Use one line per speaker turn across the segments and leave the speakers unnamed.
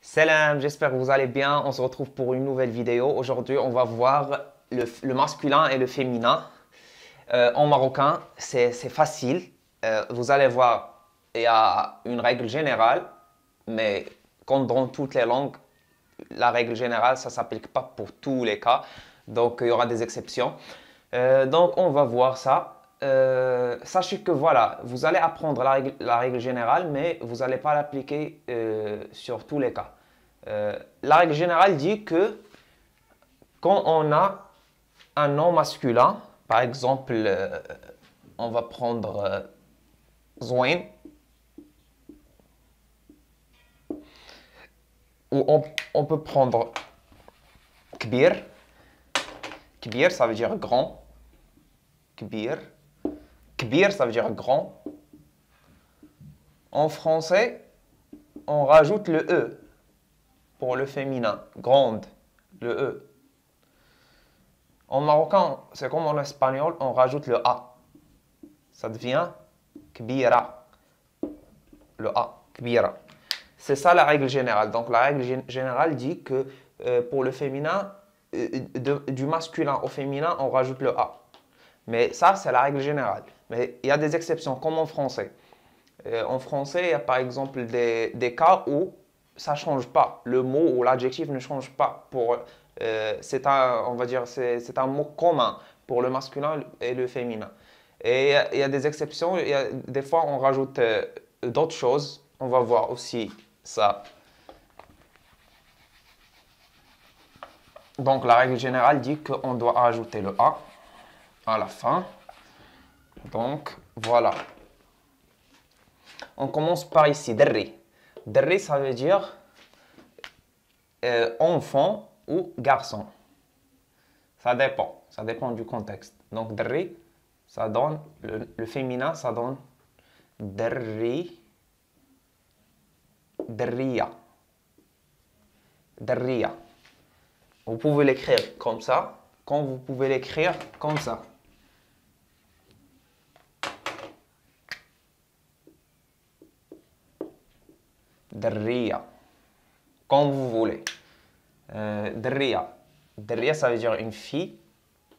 Salam, j'espère que vous allez bien. On se retrouve pour une nouvelle vidéo. Aujourd'hui, on va voir le masculin et le féminin. En marocain, c'est facile. Vous allez voir, il y a une règle générale, mais comme dans toutes les langues, la règle générale, ça ne s'applique pas pour tous les cas. Donc, il y aura des exceptions. Donc, on va voir ça. Sachez que voilà, vous allez apprendre la règle générale, mais vous n'allez pas l'appliquer sur tous les cas. La règle générale dit que quand on a un nom masculin, par exemple, on va prendre Zouin, ou on peut prendre Kbir. Kbir, ça veut dire grand. Kbir. Kbir, ça veut dire grand. En français, on rajoute le E pour le féminin. Grande, le E. En marocain, c'est comme en espagnol, on rajoute le A. Ça devient Kbira. Le A, Kbira. C'est ça la règle générale. Donc la règle générale dit que pour le féminin, du masculin au féminin, on rajoute le A. Mais ça, c'est la règle générale. Mais il y a des exceptions, comme en français. En français, il y a par exemple des cas où ça ne change pas. Le mot ou l'adjectif ne change pas. C'est on va dire, c'est un mot commun pour le masculin et le féminin. Et il y a des exceptions. Des fois, on rajoute d'autres choses. On va voir aussi ça. Donc, la règle générale dit qu'on doit rajouter le A à la fin. Donc, voilà. On commence par ici, Derri. Derri, ça veut dire enfant ou garçon. Ça dépend du contexte. Donc, Derri, ça donne, le féminin, ça donne Derri, Derriya. Derriya. Vous pouvez l'écrire comme ça, comme vous pouvez l'écrire comme ça. Derriya. Comme vous voulez. Derriya. Derriya, ça veut dire une fille.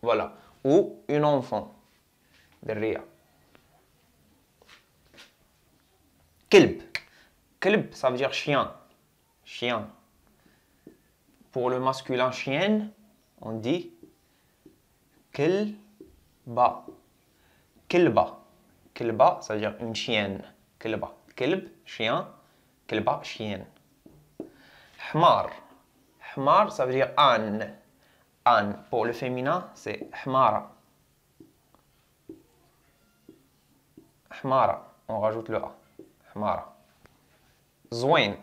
Voilà. Ou une enfant. Derriya. Kelb. Kelb, ça veut dire chien. Chien. Pour le masculin chienne, on dit kelba. Kelba. Kelba, ça veut dire une chienne. Kelba. Kelb, chien. Kelba, chienne. Hmar. Hmar, ça veut dire âne. Âne. Pour le féminin, c'est hmara. Hmara. On rajoute le A. Hmara. Zouin.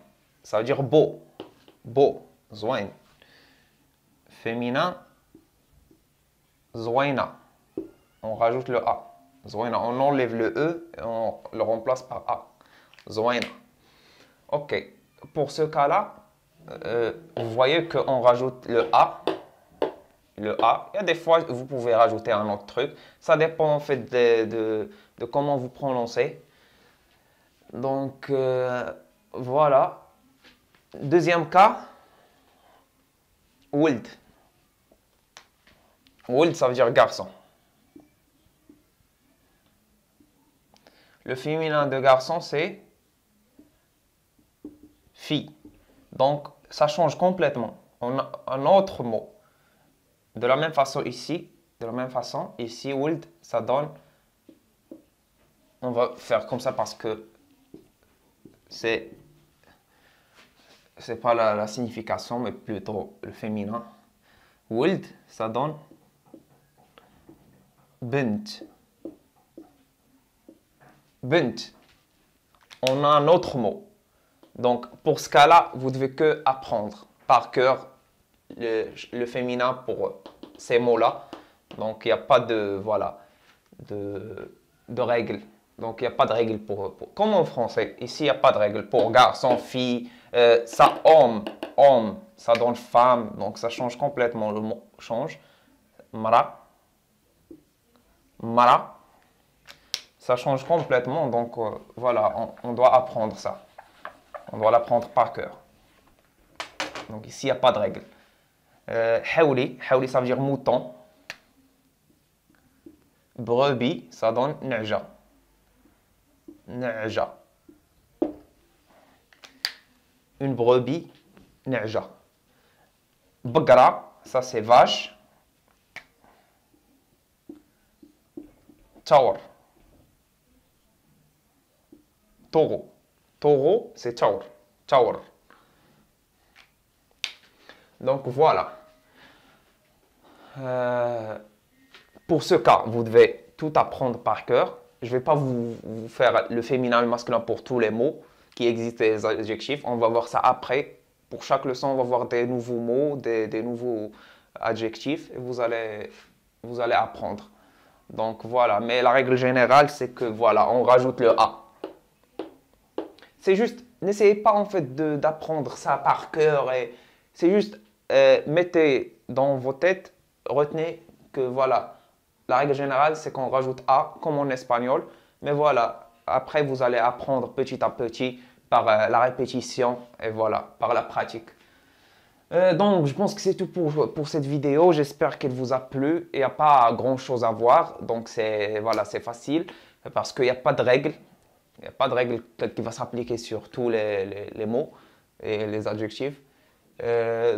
Ça veut dire beau. Beau. Zouin. Féminin. Zouina. On rajoute le A. Zouina. On enlève le E et on le remplace par A. Zouina. Ok. Pour ce cas-là, vous voyez qu'on rajoute le A. Le A. Il y a des fois, vous pouvez rajouter un autre truc. Ça dépend en fait de comment vous prononcez. Donc, voilà. Deuxième cas. Wild. Wild, ça veut dire garçon. Le féminin de garçon, c'est fille. Donc, ça change complètement. On a un autre mot. De la même façon ici, wild, ça donne... On va faire comme ça parce que c'est pas la signification, mais plutôt le féminin. Wild, ça donne bint. Bint. On a un autre mot. Donc, pour ce cas-là, vous devez que apprendre par cœur le féminin pour ces mots-là. Donc, il n'y a pas de, voilà, de règles. Donc, il n'y a pas de règles comme en français. Ici, il n'y a pas de règles pour garçon, fille, ça, homme, ça donne femme. Donc, ça change complètement. Le mot change. Mara. Mara. Ça change complètement. Donc, voilà, on doit apprendre ça. On doit l'apprendre par cœur. Donc ici, il n'y a pas de règle. Haouli, haouli, ça veut dire mouton. Brebis, ça donne na'ja. Na'ja. Une brebis, na'ja. Bagra, ça c'est vache. Tawr. Taureau. Taureau, c'est tawr. Tawr. Donc voilà. Pour ce cas, vous devez tout apprendre par cœur. Je ne vais pas vous faire le féminin et le masculin pour tous les mots qui existent, les adjectifs. On va voir ça après. Pour chaque leçon, on va voir des nouveaux mots, des nouveaux adjectifs et vous allez apprendre. Donc voilà, mais la règle générale, c'est que voilà, on rajoute le A. C'est juste, n'essayez pas en fait d'apprendre ça par cœur. C'est juste, mettez dans vos têtes, retenez que voilà, la règle générale, c'est qu'on rajoute A comme en espagnol. Mais voilà, après vous allez apprendre petit à petit par la répétition et voilà, par la pratique. Donc, je pense que c'est tout pour cette vidéo. J'espère qu'elle vous a plu. Il n'y a pas grand-chose à voir. Donc, voilà, c'est facile parce qu'il n'y a pas de règle. Il n'y a pas de règle qui va s'appliquer sur tous les mots et les adjectifs.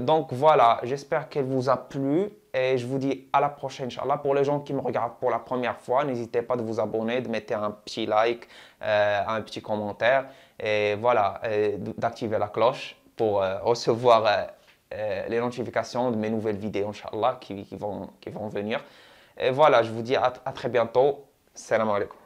Donc, voilà, j'espère qu'elle vous a plu. Et je vous dis à la prochaine, Inch'Allah. Pour les gens qui me regardent pour la première fois, n'hésitez pas de vous abonner, de mettre un petit like, un petit commentaire. Et voilà, d'activer la cloche pour recevoir les notifications de mes nouvelles vidéos, Inch'Allah, qui vont venir. Et voilà, je vous dis à très bientôt. Salam alaikum.